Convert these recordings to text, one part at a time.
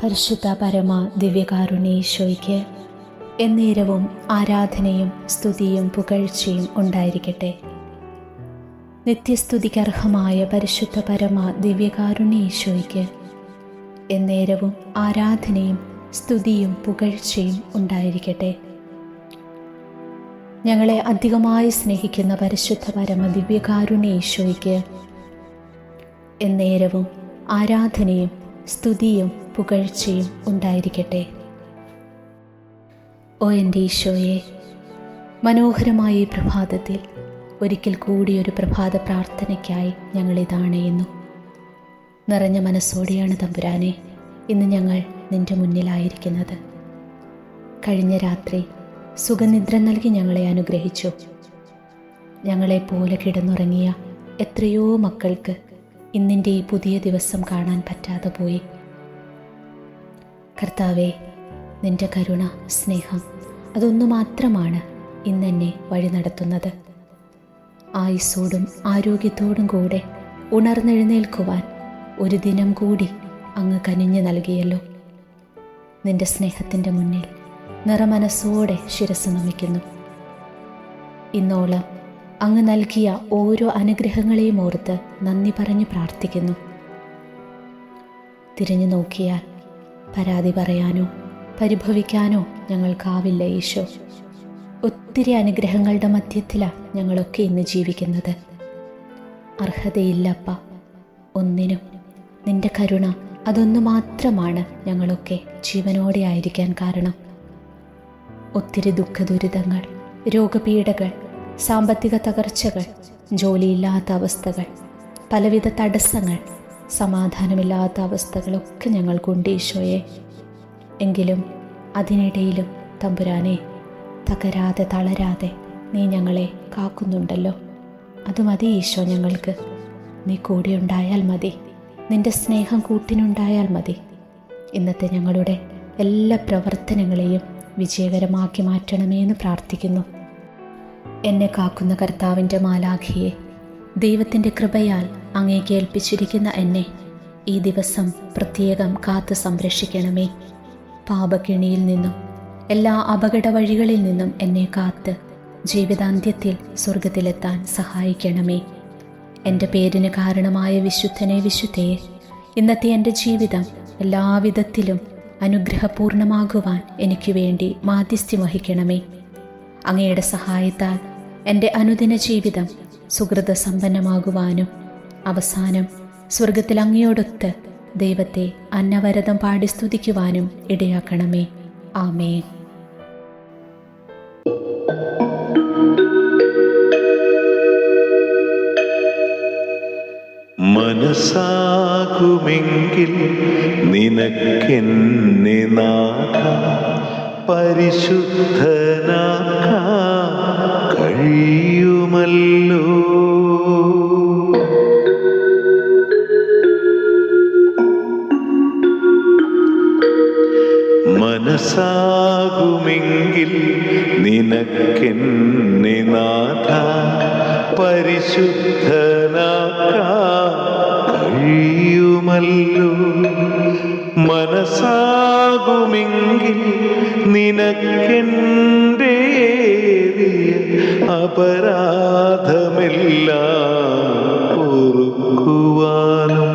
പരിശുദ്ധ പരമ ദിവ്യകാരുണ്യേശോയ്ക്ക് എന്നേരവും ആരാധനയും സ്തുതിയും പുകഴ്ചയും ഉണ്ടായിരിക്കട്ടെ. നിത്യസ്തുതിക്കർഹമായ പരിശുദ്ധ പരമ ദിവ്യകാരുണ്യേശോയ്ക്ക് എന്നേരവും ആരാധനയും സ്തുതിയും പുകഴ്ചയും ഉണ്ടായിരിക്കട്ടെ. ഞങ്ങളെ അധികമായി സ്നേഹിക്കുന്ന പരിശുദ്ധ പരമ ദിവ്യകാരുണ്യേശോയ്ക്ക് എന്നേരവും ആരാധനയും സ്തുതിയും പുകഴ്ചയും ഉണ്ടായിരിക്കട്ടെ. ഓ എൻ്റെ ഈശോയെ, മനോഹരമായ ഈ പ്രഭാതത്തിൽ ഒരിക്കൽ കൂടി ഒരു പ്രഭാത പ്രാർത്ഥനയ്ക്കായി ഞങ്ങളിതാണയുന്നു. നിറഞ്ഞ മനസ്സോടെയാണ് തമ്പുരാനെ ഇന്ന് ഞങ്ങൾ നിൻ്റെ മുന്നിലായിരിക്കുന്നത്. കഴിഞ്ഞ രാത്രി സുഖനിദ്ര നൽകി ഞങ്ങളെ അനുഗ്രഹിച്ചു. ഞങ്ങളെപ്പോലെ കിടന്നുറങ്ങിയ എത്രയോ മക്കൾക്ക് ഇന്നിൻ്റെ ഈ പുതിയ ദിവസം കാണാൻ പറ്റാതെ പോയി. കർത്താവേ, നിൻ്റെ കരുണ, സ്നേഹം അതൊന്നു മാത്രമാണ് ഇന്നെന്നെ വഴി നടത്തുന്നത്. ആയുസ്സോടും ആരോഗ്യത്തോടും കൂടെ ഉണർന്നെഴുന്നേൽക്കുവാൻ ഒരു ദിനം കൂടി അങ്ങ് കനിഞ്ഞു നൽകിയല്ലോ. നിൻ്റെ സ്നേഹത്തിൻ്റെ മുന്നിൽ നിറമനസ്സോടെ ശിരസ് നമിക്കുന്നു. ഇന്നോളം അങ്ങ് നൽകിയ ഓരോ അനുഗ്രഹങ്ങളെയും ഓർത്ത് നന്ദി പറഞ്ഞു പ്രാർത്ഥിക്കുന്നു. തിരിഞ്ഞു നോക്കിയാൽ പരാതി പറയാനോ പരിഭവിക്കാനോ ഞങ്ങൾക്കാവില്ല ഈശോ. ഒത്തിരി അനുഗ്രഹങ്ങളുടെ മധ്യത്തിലാണ് ഞങ്ങളൊക്കെ ഇന്ന് ജീവിക്കുന്നത്. അർഹതയില്ലപ്പ ഒന്നിനും. നിന്റെ കരുണ അതൊന്നു മാത്രമാണ് ഞങ്ങളൊക്കെ ജീവനോടെ ആയിരിക്കാൻ കാരണം. ഒത്തിരി ദുഃഖദുരിതങ്ങൾ, രോഗപീഠകൾ, സാമ്പത്തിക തകർച്ചകൾ, ജോലിയില്ലാത്ത അവസ്ഥകൾ, പലവിധ തടസ്സങ്ങൾ, സമാധാനമില്ലാത്ത അവസ്ഥകളൊക്കെ ഞങ്ങൾക്കുണ്ട് ഈശോയെ. എങ്കിലും അതിനിടയിലും തമ്പുരാനെ, തകരാതെ തളരാതെ നീ ഞങ്ങളെ കാക്കുന്നുണ്ടല്ലോ. അത് മതി ഈശോ ഞങ്ങൾക്ക്. നീ കൂടെ ഉണ്ടായാൽ മതി. നിൻ്റെ സ്നേഹം കൂട്ടിനുണ്ടായാൽ മതി. ഇന്നത്തെ ഞങ്ങളുടെ എല്ലാ പ്രവർത്തനങ്ങളെയും വിജയകരമാക്കി മാറ്റണമേ എന്ന് പ്രാർത്ഥിക്കുന്നു. എന്നെ കാക്കുന്ന കർത്താവിൻ്റെ മാലാഖിയെ, ദൈവത്തിൻ്റെ കൃപയാൽ അങ്ങേക്ക് ഏൽപ്പിച്ചിരിക്കുന്ന എന്നെ ഈ ദിവസം പ്രത്യേകം കാത്തു സംരക്ഷിക്കണമേ. പാപക്കിണിയിൽ നിന്നും എല്ലാ അപകട വഴികളിൽ നിന്നും എന്നെ കാത്ത് ജീവിതാന്ത്യത്തിൽ സ്വർഗത്തിലെത്താൻ സഹായിക്കണമേ. എൻ്റെ പേരിന് കാരണമായ വിശുദ്ധനെ, വിശുദ്ധയെ, ഇന്നത്തെ എൻ്റെ ജീവിതം എല്ലാവിധത്തിലും അനുഗ്രഹപൂർണമാകുവാൻ എനിക്ക് വേണ്ടി മാധ്യസ്ഥ്യം വഹിക്കണമേ. അങ്ങയുടെ സഹായത്താൽ എൻ്റെ അനുദിന ജീവിതം സുഹൃത സമ്പന്നമാകുവാനും അവസാനം സ്വർഗത്തിൽ അങ്ങയോടൊത്ത് ദൈവത്തെ അന്നവരതം പാടി സ്തുതിക്കുവാനും ഇടയാക്കണമേ. ആമേൻ. മനസ്സാകുമെങ്കിൽ നിനക്കെന്നെ നാഥ പരിശുദ്ധനാക്കാൻ കഴിയുമല്ലോ. മനസ്സാകുമെങ്കിൽ നിനക്കെന്നെ നാഥ പരിശുദ്ധനാക്കാൻ കഴിയുമല്ലോ. മനസ്സാകുമെങ്കിൽ നിനക്കെൻ്റെ അപരാധമെല്ലാം പൊറുക്കുവാനും,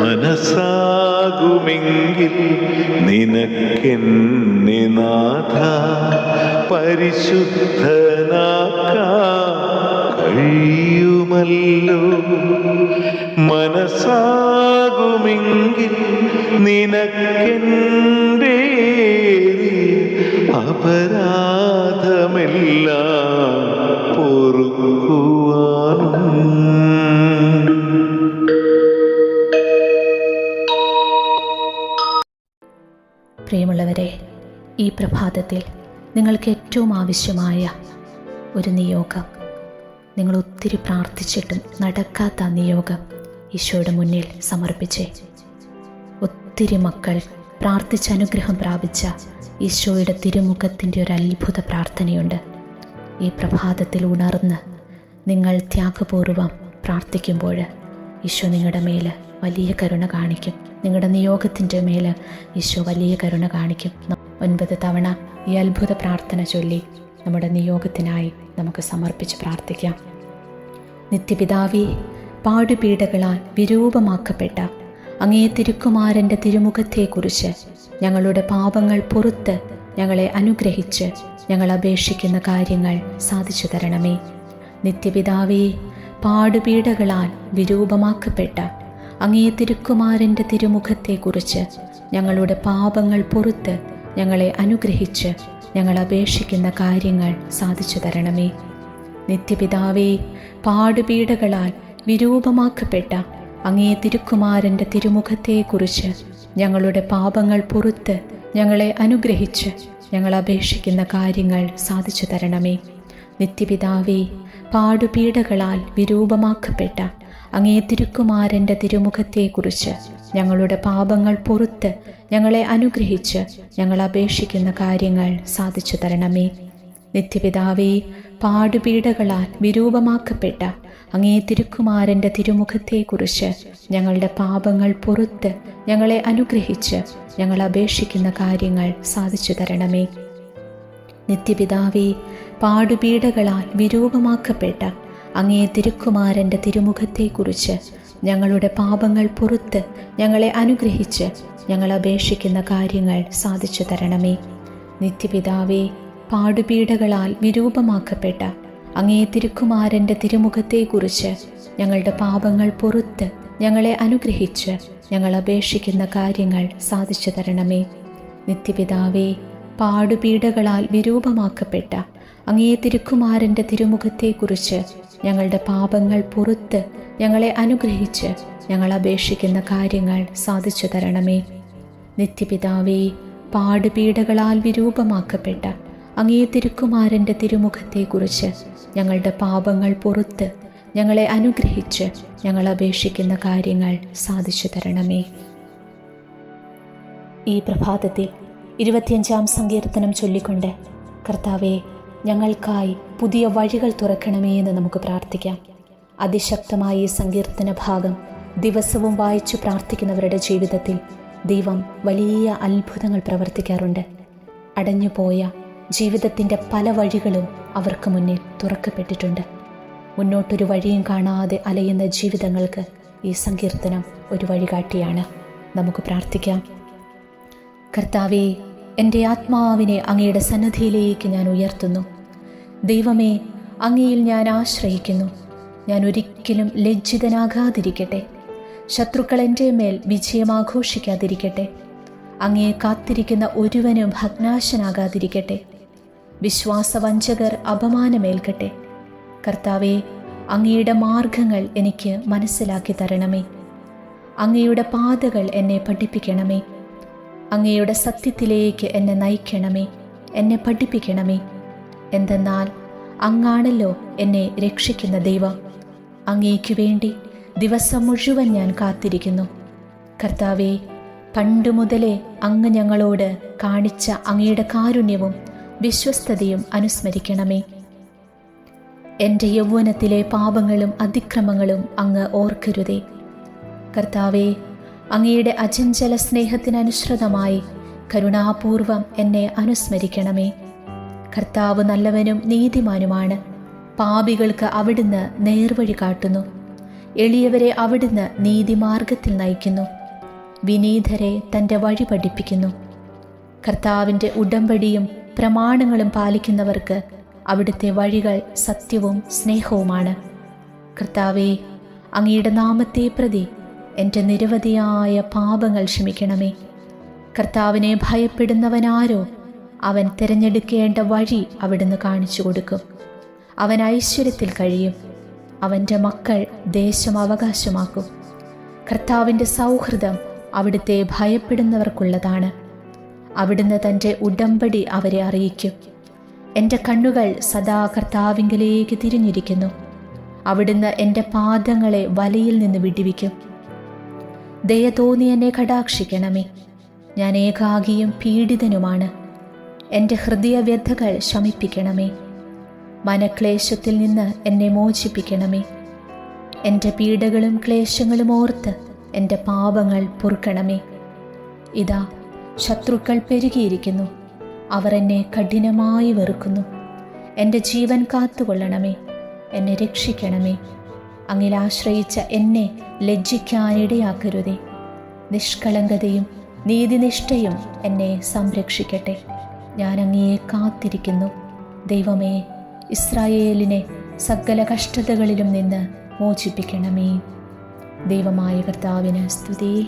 മനസ്സാകുമെങ്കിൽ നിനക്കെന്നെ നാഥ പരിശുദ്ധനാക്കാൻ കഴിയുമല്ലോ. മനസ്സാകുമെങ്കിൽ നിനക്കെൻ്റെ അപരാധമെല്ലാം പൊറുക്കുവാനും. പ്രിയമുള്ളവരെ, ഈ പ്രഭാതത്തിൽ നിങ്ങൾക്ക് ഏറ്റവും ആവശ്യമായ ഒരു നിയോഗം, നിങ്ങൾ ഒത്തിരി പ്രാർത്ഥിച്ചിട്ടും നടക്കാത്ത നിയോഗം ഈശോയുടെ മുന്നിൽ സമർപ്പിച്ചേ. ഒത്തിരി മക്കൾ പ്രാർത്ഥിച്ച അനുഗ്രഹം പ്രാപിച്ച ഈശോയുടെ തിരുമുഖത്തിൻ്റെ ഒരു അത്ഭുത പ്രാർത്ഥനയുണ്ട്. ഈ പ്രഭാതത്തിൽ ഉണർന്ന് നിങ്ങൾ ത്യാഗപൂർവം പ്രാർത്ഥിക്കുമ്പോൾ ഈശോ നിങ്ങളുടെ മേൽ വലിയ കരുണ കാണിക്കും. നിങ്ങളുടെ നിയോഗത്തിൻ്റെ മേൽ ഈശോ വലിയ കരുണ കാണിക്കും. 9 തവണ ഈ അത്ഭുത പ്രാർത്ഥന ചൊല്ലി നമ്മുടെ നിയോഗത്തിനായി നമുക്ക് സമർപ്പിച്ച് പ്രാർത്ഥിക്കാം. നിത്യപിതാവേ, പാടുപീഡകളാൽ വിരൂപമാക്കപ്പെട്ട അങ്ങേ തിരുക്കുമാരൻ്റെ തിരുമുഖത്തെക്കുറിച്ച് ഞങ്ങളുടെ പാപങ്ങൾ പൊറുത്ത് ഞങ്ങളെ അനുഗ്രഹിച്ച് ഞങ്ങൾ അപേക്ഷിക്കുന്ന കാര്യങ്ങൾ സാധിച്ചു തരണമേ. നിത്യപിതാവേ, പാടുപീഡകളാൽ വിരൂപമാക്കപ്പെട്ട അങ്ങേ തിരുക്കുമാരൻ്റെ തിരുമുഖത്തെക്കുറിച്ച് ഞങ്ങളുടെ പാപങ്ങൾ പൊറുത്ത് ഞങ്ങളെ അനുഗ്രഹിച്ച് ഞങ്ങൾ അപേക്ഷിക്കുന്ന കാര്യങ്ങൾ സാധിച്ചു തരണമേ. നിത്യപിതാവേ, പാടുപീഡകളാൽ വിരൂപമാക്കപ്പെട്ട അങ്ങേ തിരുക്കുമാരൻ്റെ തിരുമുഖത്തെക്കുറിച്ച് ഞങ്ങളുടെ പാപങ്ങൾ പൊറുത്ത് ഞങ്ങളെ അനുഗ്രഹിച്ച് ഞങ്ങൾ അപേക്ഷിക്കുന്ന കാര്യങ്ങൾ സാധിച്ചു തരണമേ. നിത്യപിതാവേ, പാടുപീഡകളാൽ വിരൂപമാക്കപ്പെട്ട അങ്ങേ തിരുക്കുമാരൻ്റെ തിരുമുഖത്തെക്കുറിച്ച് ഞങ്ങളുടെ പാപങ്ങൾ പൊറുത്ത് ഞങ്ങളെ അനുഗ്രഹിച്ച് ഞങ്ങൾ അപേക്ഷിക്കുന്ന കാര്യങ്ങൾ സാധിച്ചു തരണമേ. നിത്യപിതാവേ, പാടുപീഡകളാൽ വിരൂപമാക്കപ്പെട്ട അങ്ങേ തിരുക്കുമാരൻ്റെ തിരുമുഖത്തെക്കുറിച്ച് ഞങ്ങളുടെ പാപങ്ങൾ പൊറുത്ത് ഞങ്ങളെ അനുഗ്രഹിച്ച് ഞങ്ങൾ അപേക്ഷിക്കുന്ന കാര്യങ്ങൾ സാധിച്ചു തരണമേ. നിത്യപിതാവേ, പാടുപീഡകളാൽ വിരൂപമാക്കപ്പെട്ട അങ്ങേ തിരുക്കുമാരൻ്റെ തിരുമുഖത്തെക്കുറിച്ച് ഞങ്ങളുടെ പാപങ്ങൾ പൊറുത്ത് ഞങ്ങളെ അനുഗ്രഹിച്ച് ഞങ്ങൾ അപേക്ഷിക്കുന്ന കാര്യങ്ങൾ സാധിച്ചു തരണമേ. നിത്യപിതാവേ, പാടുപീഡകളാൽ വിരൂപമാക്കപ്പെട്ട അങ്ങേ തിരുക്കുമാരൻ്റെ തിരുമുഖത്തെക്കുറിച്ച് ഞങ്ങളുടെ പാപങ്ങൾ പൊറുത്ത് ഞങ്ങളെ അനുഗ്രഹിച്ച് ഞങ്ങൾ അപേക്ഷിക്കുന്ന കാര്യങ്ങൾ സാധിച്ചു തരണമേ. നിത്യപിതാവേ, പാടുപീഡകളാൽ വിരൂപമാക്കപ്പെട്ട അങ്ങേ തിരുക്കുമാരൻ്റെ തിരുമുഖത്തെക്കുറിച്ച് ഞങ്ങളുടെ പാപങ്ങൾ പൊറുത്ത് ഞങ്ങളെ അനുഗ്രഹിച്ച് ഞങ്ങൾ അപേക്ഷിക്കുന്ന കാര്യങ്ങൾ സാധിച്ചു തരണമേ. നിത്യപിതാവേ, പാടുപീഡകളാൽ വിരൂപമാക്കപ്പെട്ട അങ്ങേ തിരുക്കുമാരൻ്റെ തിരുമുഖത്തെക്കുറിച്ച് ഞങ്ങളുടെ പാപങ്ങൾ പൊറുത്ത് ഞങ്ങളെ അനുഗ്രഹിച്ച് ഞങ്ങൾ അപേക്ഷിക്കുന്ന കാര്യങ്ങൾ സാധിച്ചു തരണമേ. ഈ പ്രഭാതത്തിൽ 25-ാം സങ്കീർത്തനം ചൊല്ലിക്കൊണ്ട് കർത്താവേ, ഞങ്ങൾക്കായി പുതിയ വഴികൾ തുറക്കണമേ എന്ന് നമുക്ക് പ്രാർത്ഥിക്കാം. അതിശക്തമായ ഈ സങ്കീർത്തന ഭാഗം ദിവസവും വായിച്ചു പ്രാർത്ഥിക്കുന്നവരുടെ ജീവിതത്തിൽ ദൈവം വലിയ അത്ഭുതങ്ങൾ പ്രവർത്തിക്കാറുണ്ട്. അടഞ്ഞുപോയ ജീവിതത്തിൻ്റെ പല വഴികളും അവർക്ക് മുന്നിൽ തുറക്കപ്പെട്ടിട്ടുണ്ട്. മുന്നോട്ടൊരു വഴിയും കാണാതെ അലയുന്ന ജീവിതങ്ങൾക്ക് ഈ സങ്കീർത്തനം ഒരു വഴികാട്ടിയാണ്. നമുക്ക് പ്രാർത്ഥിക്കാം. കർത്താവേ, എൻ്റെ ആത്മാവിനെ അങ്ങയുടെ സന്നിധിയിലേക്ക് ഞാൻ ഉയർത്തുന്നു. ദൈവമേ, അങ്ങയിൽ ഞാൻ ആശ്രയിക്കുന്നു. ഞാൻ ഒരിക്കലും ലജ്ജിതനാകാതിരിക്കട്ടെ. ശത്രുക്കൾ എൻ്റെ മേൽ വിജയമാഘോഷിക്കാതിരിക്കട്ടെ. അങ്ങയെ കാത്തിരിക്കുന്ന ഒരുവനും ഭഗ്നാശനാകാതിരിക്കട്ടെ. വിശ്വാസവഞ്ചകർ അപമാനമേൽക്കട്ടെ. കർത്താവേ, അങ്ങയുടെ മാർഗങ്ങൾ എനിക്ക് മനസ്സിലാക്കി തരണമേ. അങ്ങയുടെ പാതകൾ എന്നെ പഠിപ്പിക്കണമേ. അങ്ങയുടെ സത്യത്തിലേക്ക് എന്നെ നയിക്കണമേ, എന്നെ പഠിപ്പിക്കണമേ. എന്തെന്നാൽ അങ്ങാണല്ലോ എന്നെ രക്ഷിക്കുന്ന ദൈവം. അങ്ങേക്കു വേണ്ടി ദിവസം മുഴുവൻ ഞാൻ കാത്തിരിക്കുന്നു. കർത്താവേ, പണ്ടു മുതലേ അങ്ങ് ഞങ്ങളോട് കാണിച്ച അങ്ങയുടെ കാരുണ്യവും വിശ്വസ്തതയും അനുസ്മരിക്കണമേ. എൻ്റെ യൗവനത്തിലെ പാപങ്ങളും അതിക്രമങ്ങളും അങ്ങ് ഓർക്കരുതേ. കർത്താവേ, അങ്ങയുടെ അചഞ്ചല സ്നേഹത്തിനനുസൃതമായി കരുണാപൂർവം എന്നെ അനുസ്മരിക്കണമേ. കർത്താവ് നല്ലവനും നീതിമാനുമാണ്. പാപികൾക്ക് അവിടുന്ന് നേർവഴി കാട്ടുന്നു. എളിയവരെ അവിടുന്ന് നീതിമാർഗത്തിൽ നയിക്കുന്നു. വിനീതരെ തൻ്റെ വഴി പഠിപ്പിക്കുന്നു. കർത്താവിൻ്റെ ഉടമ്പടിയും പ്രമാണങ്ങളും പാലിക്കുന്നവർക്ക് അവിടുത്തെ വഴികൾ സത്യവും സ്നേഹവുമാണ്. കർത്താവേ, അങ്ങയുടെ നാമത്തെ പ്രതി എൻ്റെ നിരവധിയായ പാപങ്ങൾ ക്ഷമിക്കണമേ. കർത്താവിനെ ഭയപ്പെടുന്നവനാരോ അവൻ തിരഞ്ഞെടുക്കേണ്ട വഴി അവിടുന്ന് കാണിച്ചു കൊടുക്കും. അവൻ ഐശ്വര്യത്തിൽ കഴിയും. അവൻ്റെ മക്കൾ ദേശം അവകാശമാക്കും. കർത്താവിൻ്റെ സൗഹൃദം അവിടുത്തെ ഭയപ്പെടുന്നവർക്കുള്ളതാണ്. അവിടുന്ന് തൻ്റെ ഉടമ്പടി അവരെ അറിയിക്കും. എൻ്റെ കണ്ണുകൾ സദാ കർത്താവിങ്കലേക്ക് തിരിഞ്ഞിരിക്കുന്നു. അവിടുന്ന് എൻ്റെ പാദങ്ങളെ വലയിൽ നിന്ന് വിടുവിക്കും. ദയ തോന്നി എന്നെ കടാക്ഷിക്കണമേ. ഞാൻ ഏകാകിയും പീഡിതനുമാണ്. എൻ്റെ ഹൃദയവ്യഥകൾ ശമിപ്പിക്കണമേ. മനക്ലേശത്തിൽ നിന്ന് എന്നെ മോചിപ്പിക്കണമേ. എൻ്റെ പീഡകളും ക്ലേശങ്ങളും ഓർത്ത് എൻ്റെ പാപങ്ങൾ പൊറുക്കണമേ. ഇതാ, ശത്രുക്കൾ പെരുകിയിരിക്കുന്നു, അവർ എന്നെ കഠിനമായി വെറുക്കുന്നു. എൻ്റെ ജീവൻ കാത്തുകൊള്ളണമേ, എന്നെ രക്ഷിക്കണമേ. അങ്ങിൽ ആശ്രയിച്ച എന്നെ ലജ്ജിക്കാനിടയാക്കരുതേ. നിഷ്കളങ്കതയും നീതിനിഷ്ഠയും എന്നെ സംരക്ഷിക്കട്ടെ. ഞാൻ അങ്ങയെ കാത്തിരിക്കുന്നു. ദൈവമേ, ഇസ്രായേലിനെ സകല കഷ്ടതകളിലും നിന്ന് മോചിപ്പിക്കണമേ. ദൈവമായ കർത്താവിന് സ്തുതി.